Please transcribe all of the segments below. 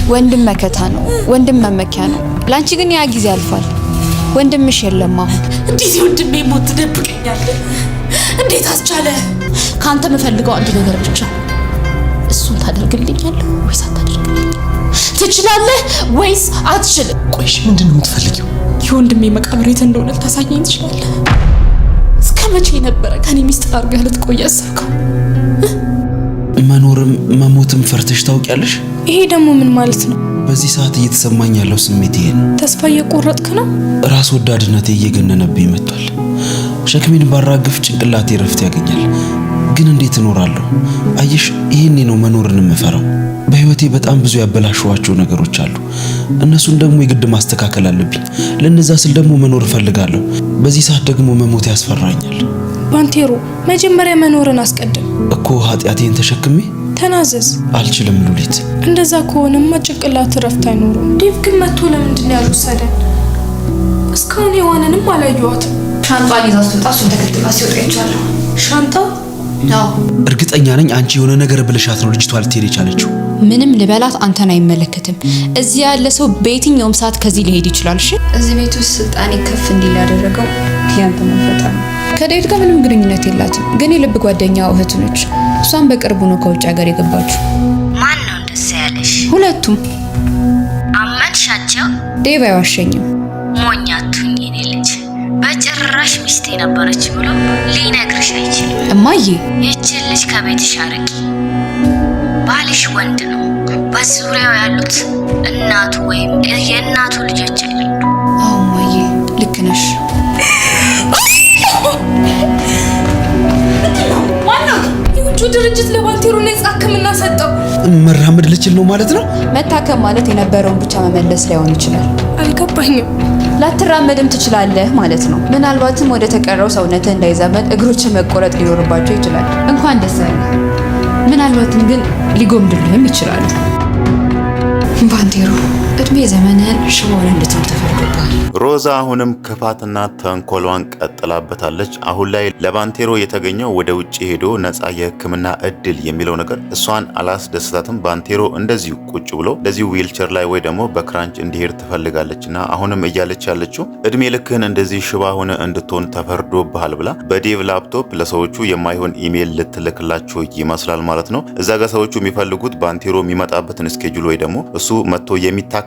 ወንድም መከታ ነው፣ ወንድም መመኪያ ነው። ላንቺ ግን ያ ጊዜ አልፏል። ወንድምሽ የለም አሁን። እንዴት ወንድሜ ሞት ትደብቀኛለህ? እንዴት አስቻለ? ካንተ የምፈልገው አንድ ነገር ብቻ፣ እሱን ታደርግልኛለህ ወይስ አታደርግልኝ? ትችላለህ ወይስ አትችልም? ቆይሽ ምንድነው የምትፈልጊው? የወንድሜ መቃብር የት እንደሆነ ልታሳየኝ ትችላለህ? እስከ መቼ ነበረ ከኔ ሚስጥር አድርገህ ልትቆይ ያሰብከው? መኖርም መሞትም ፈርተሽ ታውቂያለሽ? ይሄ ደግሞ ምን ማለት ነው? በዚህ ሰዓት እየተሰማኝ ያለው ስሜት ይሄ ነው። ተስፋ እየቆረጥክ ነው? ራስ ወዳድነቴ እየገነነብኝ መጥቷል። ሸክሜን ባራግፍ ጭንቅላቴ ረፍት ያገኛል። ግን እንዴት እኖራለሁ? አየሽ፣ ይሄኔ ነው መኖርን የምፈራው። በህይወቴ በጣም ብዙ ያበላሽዋቸው ነገሮች አሉ። እነሱን ደግሞ የግድ ማስተካከል አለብኝ። ለነዛ ስል ደግሞ መኖር እፈልጋለሁ። በዚህ ሰዓት ደግሞ መሞት ያስፈራኛል። ባንቴሮ፣ መጀመሪያ መኖርን አስቀድም እኮ። ኃጢአቴን ተሸክሜ ተናዘዝ። አልችልም ሉሊት። እንደዛ ከሆነማ ጭንቅላት ረፍት አይኖርም። ዴቭ ግን መጥቶ ለምንድን ያልወሰደን? እስካሁን ሔዋንንም አላየኋትም። ሻንጣን ይዛ ስትወጣ እሱን ተከትላ ሲወጣ ይቻላል። ሻንጣ? አዎ። እርግጠኛ ነኝ አንቺ የሆነ ነገር ብለሻት ነው ልጅቷ ልትሄድ የቻለችው። ምንም ልበላት አንተን አይመለከትም። እዚህ ያለ ሰው በየትኛውም ሰዓት ከዚህ ሊሄድ ይችላል። እሺ፣ እዚህ ቤት ውስጥ ስልጣኔ ከፍ እንዲል ያደረገው ቲያንተ መፈጠር ነው። ከዴቭ ጋር ምንም ግንኙነት የላትም፣ ግን የልብ ጓደኛው እህቱ ነች። እሷን በቅርቡ ነው ከውጭ ሀገር የገባችው። ማን ነው እንደዛ ያለሽ? ሁለቱም። አመንሻቸው? ዴቭ አይዋሸኝም። ሞኛቱኝ የኔ ልጅ፣ በጭራሽ ሚስቴ ነበረች ብሎ ሊነግርሽ አይችልም። እማዬ፣ ይህችን ልጅ ከቤትሽ አርቂ። ባልሽ ወንድ ነው። በዙሪያው ያሉት እናቱ ወይም የእናቱ ልጆች አይደሉም። አዎ እማዬ፣ ልክ ነሽ። የውጭ ድርጅት ለባንቴሮ ነፃ ሕክምና ሰጠው። መራመድ ልችል ነው ማለት ነው? መታከም ማለት የነበረውን ብቻ መመለስ ላይሆን ይችላል። አልገባኝም። ላትራመድም ትችላለህ ማለት ነው። ምናልባትም ወደ ተቀረው ሰውነትህ እንዳይዛመድ እግሮች መቆረጥ ሊኖርባቸው ይችላል። እንኳን ደስ ያለህ። ምናልባትም ግን ሊጎምድልህም ይችላል። ባንቴሮ፣ እድሜ ዘመንህን ሽቦን እንድትሆን ተፈርዶብሃል። ሮዛ አሁንም ክፋትና ተንኮሏን ቀጥላበታለች። አሁን ላይ ለባንቴሮ የተገኘው ወደ ውጭ ሄዶ ነፃ የህክምና እድል የሚለው ነገር እሷን አላስደስታትም። ባንቴሮ እንደዚሁ ቁጭ ብሎ እንደዚሁ ዊልቸር ላይ ወይ ደግሞ በክራንች እንዲሄድ ትፈልጋለችና አሁንም እያለች ያለችው እድሜ ልክህን እንደዚህ ሽባ ሆነ እንድትሆን ተፈርዶብሃል ብላ በዴቭ ላፕቶፕ ለሰዎቹ የማይሆን ኢሜል ልትልክላቸው ይመስላል ማለት ነው። እዛ ጋር ሰዎቹ የሚፈልጉት ባንቴሮ የሚመጣበትን ስኬጁል ወይ ደግሞ እሱ መጥቶ የሚታከምበትን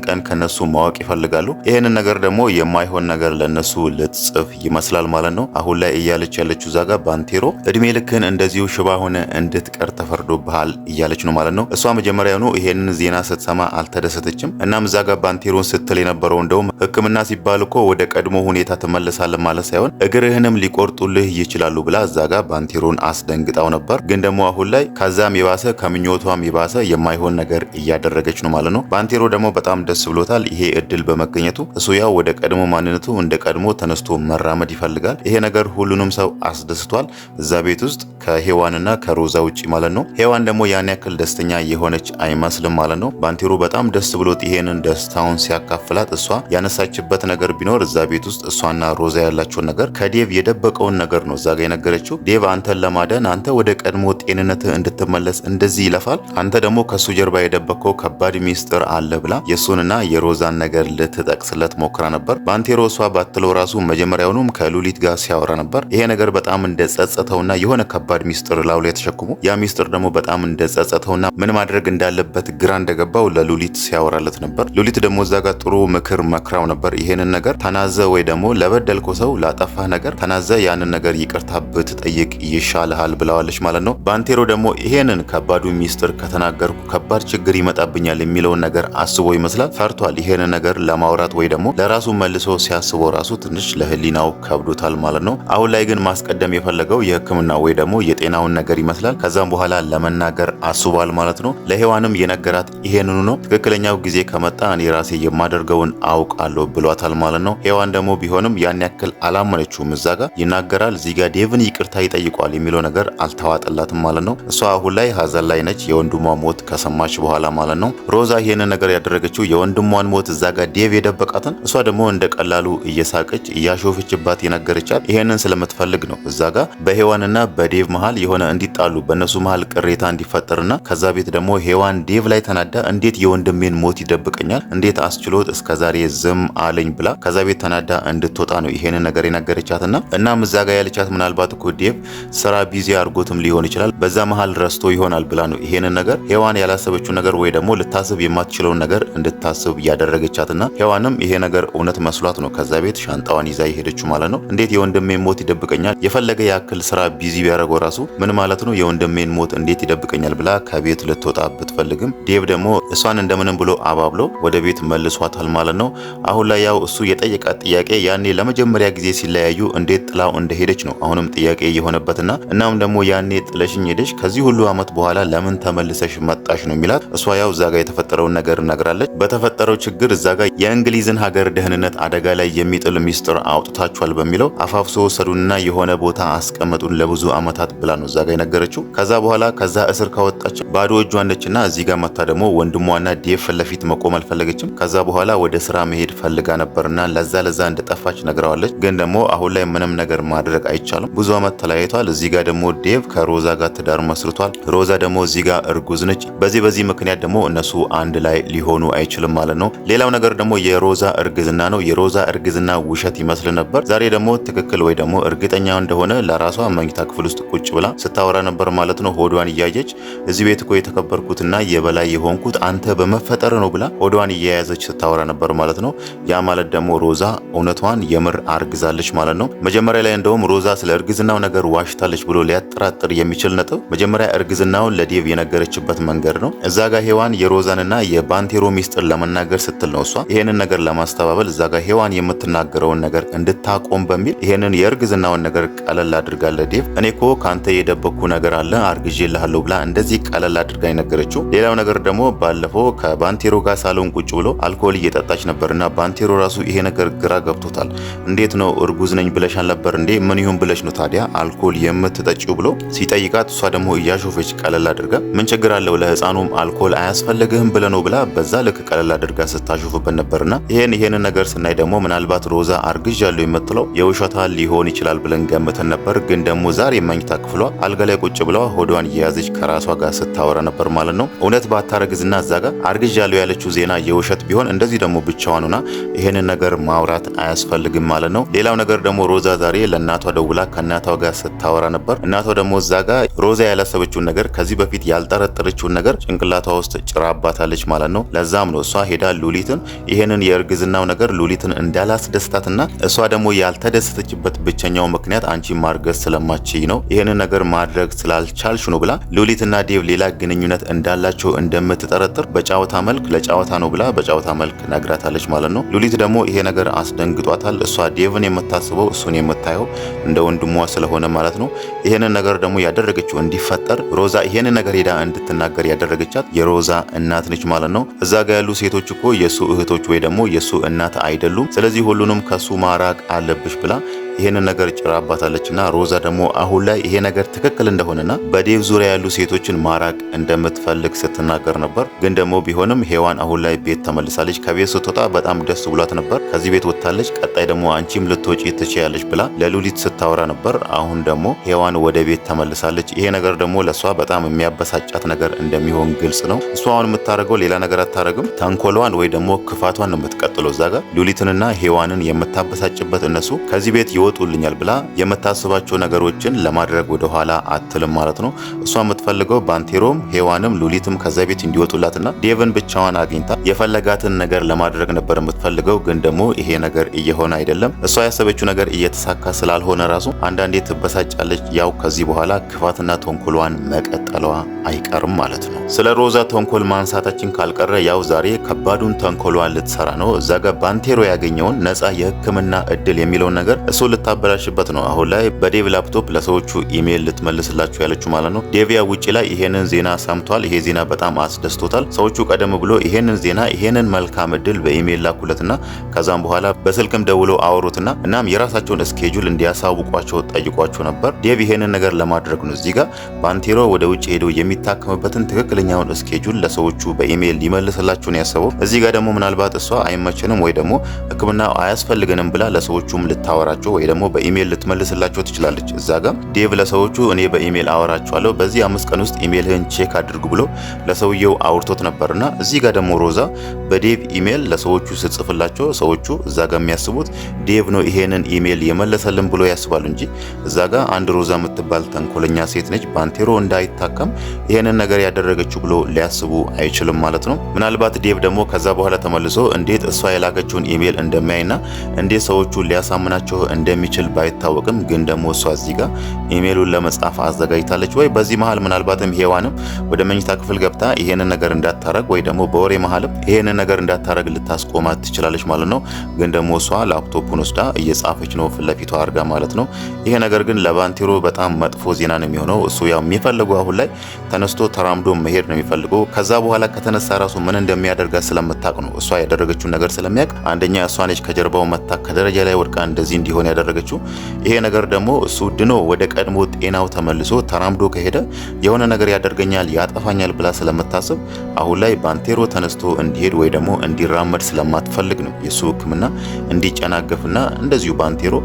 ቀን ከነሱ ማወቅ ይፈልጋሉ። ይሄንን ነገር ደግሞ የማይሆን ነገር ለነሱ ልትጽፍ ይመስላል ማለት ነው። አሁን ላይ እያለች ያለችው ዛጋ ባንቴሮ እድሜ ልክን እንደዚሁ ሽባ ሆነ እንድትቀር ተፈርዶብሃል እያለች ነው ማለት ነው። እሷ መጀመሪያውኑ ይሄንን ዜና ስትሰማ አልተደሰተችም። እናም ዛጋ ባንቴሮን ስትል የነበረው እንደውም ህክምና ሲባል እኮ ወደ ቀድሞ ሁኔታ ትመለሳለህ ማለት ሳይሆን እግርህንም ሊቆርጡልህ ይችላሉ ብላ ዛጋ ባንቴሮን አስደንግጣው ነበር። ግን ደግሞ አሁን ላይ ከዛም የባሰ ከምኞቷም የባሰ የማይሆን ነገር እያደረገች ነው ማለት ነው። ባንቴሮ ደግሞ በጣም ደስ ብሎታል ይሄ እድል በመገኘቱ። እሱ ያው ወደ ቀድሞ ማንነቱ እንደ ቀድሞ ተነስቶ መራመድ ይፈልጋል። ይሄ ነገር ሁሉንም ሰው አስደስቷል እዛ ቤት ውስጥ ከሔዋንና ከሮዛ ውጪ ማለት ነው። ሔዋን ደግሞ ያን ያክል ደስተኛ የሆነች አይመስልም ማለት ነው። ባንቴሮ በጣም ደስ ብሎት ይሄንን ደስታውን ሲያካፍላት እሷ ያነሳችበት ነገር ቢኖር እዛ ቤት ውስጥ እሷና ሮዛ ያላቸውን ነገር ከዴቭ የደበቀውን ነገር ነው እዛ ጋር የነገረችው። ዴቭ አንተን ለማዳን አንተ ወደ ቀድሞ ጤንነትህ እንድትመለስ እንደዚህ ይለፋል፣ አንተ ደግሞ ከሱ ጀርባ የደበቀው ከባድ ሚስጥር አለ ብላ የሱንና የሮዛን ነገር ልትጠቅስለት ሞክራ ነበር። ባንቴሮ እሷ ባትለው ራሱ መጀመሪያውኑም ከሉሊት ጋር ሲያወራ ነበር። ይሄ ነገር በጣም እንደጸጸተውና የሆነ ከባድ ሚስጥር ላው ላይ ተሸክሞ ያ ሚስጥር ደግሞ በጣም እንደጸጸተውና ምን ማድረግ እንዳለበት ግራ እንደገባው ለሉሊት ሲያወራለት ነበር። ሉሊት ደግሞ እዛ ጋር ጥሩ ምክር መክራው ነበር። ይሄንን ነገር ተናዘ ወይ ደግሞ ለበደልኮ ሰው ላጠፋህ ነገር ተናዘ ያንን ነገር ይቅርታ ብትጠይቅ ይሻልሃል ብለዋለች ማለት ነው። ባንቴሮ ደግሞ ይሄንን ከባዱ ሚስጥር ከተናገርኩ ከባድ ችግር ይመጣብኛል የሚለውን ነገር አስቦ ይመስላል ፈርቷል። ይሄንን ነገር ለማውራት ወይ ደግሞ ለራሱ መልሶ ሲያስበው ራሱ ትንሽ ለህሊናው ከብዶታል ማለት ነው። አሁን ላይ ግን ማስቀደም የፈለገው የህክምና ወይ ደግሞ የጤናውን ነገር ይመስላል። ከዛም በኋላ ለመናገር አስቧል ማለት ነው። ለሔዋንም የነገራት ይሄንኑ ነው። ትክክለኛው ጊዜ ከመጣ እኔ ራሴ የማደርገውን አውቃለሁ ብሏታል ማለት ነው። ሔዋን ደግሞ ቢሆንም ያን ያክል አላመነችውም። እዛ ጋር ይናገራል እዚህ ጋር ዴቭን ይቅርታ ይጠይቋል የሚለው ነገር አልተዋጠላትም ማለት ነው። እሷ አሁን ላይ ሀዘን ላይ ነች የወንድሟ ሞት ከሰማች በኋላ ማለት ነው። ሮዛ ይሄንን ነገር ያደረገ ያደረገችው የወንድሟን ሞት እዛ ጋር ዴቭ የደበቃትን እሷ ደግሞ እንደ ቀላሉ እየሳቀች እያሾፈችባት የነገረቻት ይሄንን ስለምትፈልግ ነው። እዛ ጋር በሔዋንና በዴቭ መሃል የሆነ እንዲጣሉ በእነሱ መሃል ቅሬታ እንዲፈጠርና ከዛ ቤት ደግሞ ሔዋን ዴቭ ላይ ተናዳ እንዴት የወንድሜን ሞት ይደብቀኛል እንዴት አስችሎት እስከዛሬ ዝም አለኝ ብላ ከዛ ቤት ተናዳ እንድትወጣ ነው ይሄንን ነገር የነገረቻትና እናም እዛ ጋር ያለቻት ምናልባት እኮ ዴቭ ስራ ቢዚ አድርጎትም ሊሆን ይችላል በዛ መሃል ረስቶ ይሆናል ብላ ነው ይሄንን ነገር ሔዋን ያላሰበችው ነገር ወይ ደግሞ ልታስብ የማትችለውን ነገር እንድታስብ ያደረገቻትና ሔዋንም ይሄ ነገር እውነት መስሏት ነው ከዛ ቤት ሻንጣዋን ይዛ የሄደችው ማለት ነው። እንዴት የወንድሜን ሞት ይደብቀኛል የፈለገ ያክል ስራ ቢዚ ቢያደርገው ራሱ ምን ማለት ነው የወንድሜን ሞት እንዴት ይደብቀኛል ብላ ከቤት ልትወጣ ብትፈልግም ዴቭ ደግሞ እሷን እንደምንም ብሎ አባብሎ ወደ ቤት መልሷታል ማለት ነው። አሁን ላይ ያው እሱ የጠየቃት ጥያቄ ያኔ ለመጀመሪያ ጊዜ ሲለያዩ እንዴት ጥላው እንደሄደች ነው አሁንም ጥያቄ የሆነበትና እናም ደግሞ ያኔ ጥለሽኝ ሄደሽ ከዚህ ሁሉ አመት በኋላ ለምን ተመልሰሽ መጣሽ ነው የሚላት። እሷ ያው እዛ ጋር የተፈጠረውን ነገር ነግራለች። በተፈጠረው ችግር እዛ ጋር የእንግሊዝን ሀገር ደህንነት አደጋ ላይ የሚጥል ሚስጥር አውጥታችኋል በሚለው አፋፍሶ ወሰዱንና የሆነ ቦታ አስቀመጡን ለብዙ አመታት ብላ ነው እዛ ጋር የነገረችው። ከዛ በኋላ ከዛ እስር ካወጣች ባዶ እጇን ነችና እዚህ ጋር መታ ደግሞ ወንድሟና ዴቭ ፊት ለፊት መቆም አልፈለገችም። ከዛ በኋላ ወደ ስራ መሄድ ፈልጋ ነበርና ለዛ እንደጠፋች ነግረዋለች። ግን ደግሞ አሁን ላይ ምንም ነገር ማድረግ አይቻልም። ብዙ አመት ተለያይቷል። እዚህ ጋር ደግሞ ዴቭ ከሮዛ ጋር ትዳር መስርቷል። ሮዛ ደግሞ እዚህ ጋር እርጉዝ ነች። በዚህ ምክንያት ደግሞ እነሱ አንድ ላይ ሊሆኑ አይችልም ማለት ነው። ሌላው ነገር ደግሞ የሮዛ እርግዝና ነው። የሮዛ እርግዝና ውሸት ይመስል ነበር። ዛሬ ደግሞ ትክክል ወይ ደግሞ እርግጠኛ እንደሆነ ለራሷ መኝታ ክፍል ውስጥ ቁጭ ብላ ስታወራ ነበር ማለት ነው። ሆዷን እያየች እዚህ ቤት እኮ የተከበርኩትና የበላይ የሆንኩት አንተ በመፈጠር ነው ብላ ሆዷን እየያዘች ስታወራ ነበር ማለት ነው። ያ ማለት ደግሞ ሮዛ እውነቷን የምር አርግዛለች ማለት ነው። መጀመሪያ ላይ እንደውም ሮዛ ስለ እርግዝናው ነገር ዋሽታለች ብሎ ሊያጠራጥር የሚችል ነጥብ መጀመሪያ እርግዝናውን ለዴቭ የነገረችበት መንገድ ነው። እዛ ጋር ሔዋን የሮዛንና የባንቴሮ ሚስጥር ለመናገር ስትል ነው እሷ ይሄንን ነገር ለማስተባበል እዛ ጋር ሔዋን የምትናገረውን ነገር እንድታቆም በሚል ይሄንን የእርግዝናውን ነገር ቀለል አድርጋ ለዴቭ እኔ እኮ ካንተ የደበኩ ነገር አለ አርግዤልሃለሁ ብላ እንደዚህ ቀለል አድርጋ የነገረችው። ሌላው ነገር ደግሞ ባለፈው ከባንቴሮ ጋር ሳሎን ቁጭ ብሎ አልኮል እየጠጣች ነበርና ባንቴሮ ራሱ ይሄ ነገር ግራ ገብቶታል። እንዴት ነው እርጉዝ ነኝ ብለሻል ነበር እንዴ ምን ይሁን ብለሽ ነው ታዲያ አልኮል የምትጠጪው ብሎ ሲጠይቃት እሷ ደግሞ እያሾፈች ቀለል አድርጋ ምን ችግር አለው ለህፃኑም አልኮል አያስፈልግህም ብለ ነው ብላ በዛ ልክ ቀለል አድርጋ ስታሾፍበት ነበርና ይሄን ነገር ስናይ ደግሞ ምናልባት ሮዛ አርግዣለሁ የምትለው የውሸቷ ሊሆን ይችላል ብለን ገምተን ነበር። ግን ደግሞ ዛሬ መኝታ ክፍሏ አልጋ ላይ ቁጭ ብላ ሆዷን እየያዘች ከራሷ ጋር ስታወራ ነበር ማለት ነው። እውነት ባታረግዝና እዛ ጋር አርግዣለሁ ያለችው ዜና የውሸት ቢሆን እንደዚህ ደግሞ ብቻዋን ሆና ይሄንን ነገር ማውራት አያስፈልግም ማለት ነው። ሌላው ነገር ደግሞ ሮዛ ዛሬ ለእናቷ ደውላ ከእናቷ ጋር ስታወራ ነበር። እናቷ ደግሞ እዛ ጋር ሮዛ ያላሰበችውን ነገር ከዚህ በፊት ያልጠረጠረችውን ነገር ጭንቅላቷ ውስጥ ጭራባታለች ማለት ነው። ለዛም ነው እሷ ሄዳ ሉሊትን ይሄንን የእርግዝናው ነገር ሉሊትን እንዳላስደስታትና እሷ ደግሞ ያልተደሰተችበት ብቸኛው ምክንያት አንቺ ማርገዝ ስለማችይ ነው ይሄንን ነገር ማድረግ ስላልቻልሽ ነው ብላ ሉሊትና ዴቭ ሌላ ግንኙነት እንዳላቸው እንደምትጠረጥር በጫወታ መልክ ለጫወታ ነው ብላ በጫወታ መልክ ነግራታለች ማለት ነው። ሉሊት ደግሞ ይሄ ነገር አስደንግጧታል። እሷ ዴቭን የምታስበው እሱን የምታየው እንደ ወንድሟ ስለሆነ ማለት ነው። ይሄንን ነገር ደግሞ ያደረገችው እንዲፈጠር ሮዛ ይሄንን ነገር ሄዳ እንድትናገር ያደረገቻት የሮዛ እናት ነች ማለት ነው። እዛ ጋር ያሉ ሴቶች እኮ የሱ እህቶች ወይ ደግሞ የሱ እናት አይደሉም። ስለዚህ ሁሉንም ከሱ ማራቅ አለብሽ ብላ ይሄንን ነገር ጭራባታለችና ሮዛ ደግሞ አሁን ላይ ይሄ ነገር ትክክል እንደሆነና በዴቭ ዙሪያ ያሉ ሴቶችን ማራቅ እንደምትፈልግ ስትናገር ነበር። ግን ደግሞ ቢሆንም ሔዋን አሁን ላይ ቤት ተመልሳለች። ከቤት ስትወጣ በጣም ደስ ብሏት ነበር። ከዚህ ቤት ወጥታለች። ቀጣይ ደግሞ አንቺም ልትወጪ ትችያለሽ ብላ ለሉሊት ስታወራ ነበር። አሁን ደግሞ ሔዋን ወደ ቤት ተመልሳለች። ይሄ ነገር ደግሞ ለሷ በጣም የሚያበሳጫት ነገር እንደሚሆን ግልጽ ነው። እሷ አሁን የምታደርገው ሌላ ነገር አታረግም። ተንኮሏን ወይ ደግሞ ክፋቷን ነው የምትቀጥለው። እዛ ጋር ሉሊትንና ሔዋንን የምታበሳጭበት እነሱ ከዚህ ቤት ይወጡልኛል ብላ የምታስባቸው ነገሮችን ለማድረግ ወደ ኋላ አትልም ማለት ነው። እሷ የምትፈልገው ባንቴሮም ሔዋንም ሉሊትም ከዛ ቤት እንዲወጡላትና ዴቭን ብቻዋን አግኝታ የፈለጋትን ነገር ለማድረግ ነበር የምትፈልገው። ግን ደግሞ ይሄ ነገር እየሆነ አይደለም። እሷ ያሰበችው ነገር እየተሳካ ስላልሆነ ራሱ አንዳንዴ ትበሳጫለች። ያው ከዚህ በኋላ ክፋትና ተንኮሏን መቀጠሏ አይቀርም ማለት ነው። ስለ ሮዛ ተንኮል ማንሳታችን ካልቀረ ያው ዛሬ ከባዱን ተንኮሏን ልትሰራ ነው። እዛ ጋር ባንቴሮ ያገኘውን ነፃ የሕክምና እድል የሚለውን ነገር እሱ ልታበላሽበት ነው አሁን ላይ በዴቭ ላፕቶፕ ለሰዎቹ ኢሜል ልትመልስላቸው ያለችው ማለት ነው። ዴቪያ ውጪ ላይ ይሄንን ዜና ሰምቷል። ይሄ ዜና በጣም አስደስቶታል። ሰዎቹ ቀደም ብሎ ይሄንን ዜና ይሄንን መልካም እድል በኢሜል ላኩለትና ከዛም በኋላ በስልክም ደውለው አወሩትና እናም የራሳቸውን ስኬጁል እንዲያሳውቋቸው ጠይቋቸው ነበር። ዴቭ ይሄንን ነገር ለማድረግ ነው እዚህ ጋር ባንቴሮ ወደ ውጭ ሄዶ የሚታከምበትን ትክክለኛውን ስኬጁል ለሰዎቹ በኢሜል ሊመልስላቸው ነው ያሰበው። እዚህ ጋር ደግሞ ምናልባት እሷ አይመችንም ወይ ደግሞ ሕክምና አያስፈልገንም ብላ ለሰዎቹም ልታወራቸው ወይ ደግሞ በኢሜል ልትመልስላቸው ትችላለች። እዛ ጋር ዴቭ ለሰዎቹ እኔ በኢሜል አወራቸዋለሁ በዚህ 5 ቀን ውስጥ ኢሜልህን ቼክ አድርጉ ብሎ ለሰውየው አውርቶት ነበርና እዚህ ጋር ደግሞ ሮዛ በዴቭ ኢሜል ለሰዎቹ ስትጽፍላቸው ሰዎቹ እዛ ጋር የሚያስቡት ዴቭ ነው ይሄንን ኢሜል የመለሰልን ብሎ ያስባሉ እንጂ እዛ ጋር አንድ ሮዛ የምትባል ተንኮለኛ ሴት ነች ባንቴሮ እንዳይታከም ይሄንን ነገር ያደረገችው ብሎ ሊያስቡ አይችልም ማለት ነው። ምናልባት ዴቭ ደግሞ ከዛ በኋላ ተመልሶ እንዴት እሷ የላከችውን ኢሜል እንደሚያይና እንዴት ሰዎቹ ሊያሳምናቸው እንደሚችል ባይታወቅም ግን ደግሞ እሷ እዚህ ጋር ኢሜሉን ለመጻፍ አዘጋጅታለች ወይ በዚህ መሃል ምናልባትም ሄዋንም ወደ መኝታ ክፍል ገብታ ይሄንን ነገር እንዳታረግ ወይ ደግሞ በወሬ መሃልም ይሄንን ነገር እንዳታረግ ልታስቆማት ትችላለች ማለት ነው። ግን ደግሞ እሷ ላፕቶፑን ወስዳ እየጻፈች ነው ፊት ለፊቷ አድርጋ ማለት ነው። ይሄ ነገር ግን ለባንቴሮ በጣም መጥፎ ዜና ነው የሚሆነው። እሱ ያው የሚፈልገው አሁን ላይ ተነስቶ ተራምዶ መሄድ ነው የሚፈልገው። ከዛ በኋላ ከተነሳ ራሱ ምን እንደሚያደርጋት ስለምታውቅ ነው እሷ ያደረገችውን ነገር ስለሚያውቅ አንደኛ እሷ ነች ከጀርባው መታ ከደረጃ ላይ ወድቃ እንደዚህ እንዲሆን ያደረገችው። ይሄ ነገር ደግሞ እሱ ድኖ ወደ ቀድሞ ጤናው ተመልሶ ተራምዶ ከሄደ የሆነ ነገር ያደርገኛል ያጠፋኛል ብላ ስለምታስብ አሁን ላይ ባንቴሮ ተነስቶ እንዲሄድ ወይ ደግሞ እንዲራመድ ስለማትፈልግ ነው የሱ ሕክምና እንዲጨናገፍና እንደዚሁ ባንቴሮ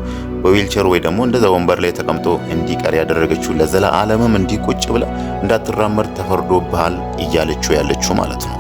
በዊልቸር ወይ ደግሞ እንደዛ ወንበር ላይ ተቀምጦ እንዲቀር ያደረገችው ለዘለዓለምም እንዲቆጭ ብላ እንዳትራመድ ተፈርዶብሃል እያለችው ያለችው ማለት ነው።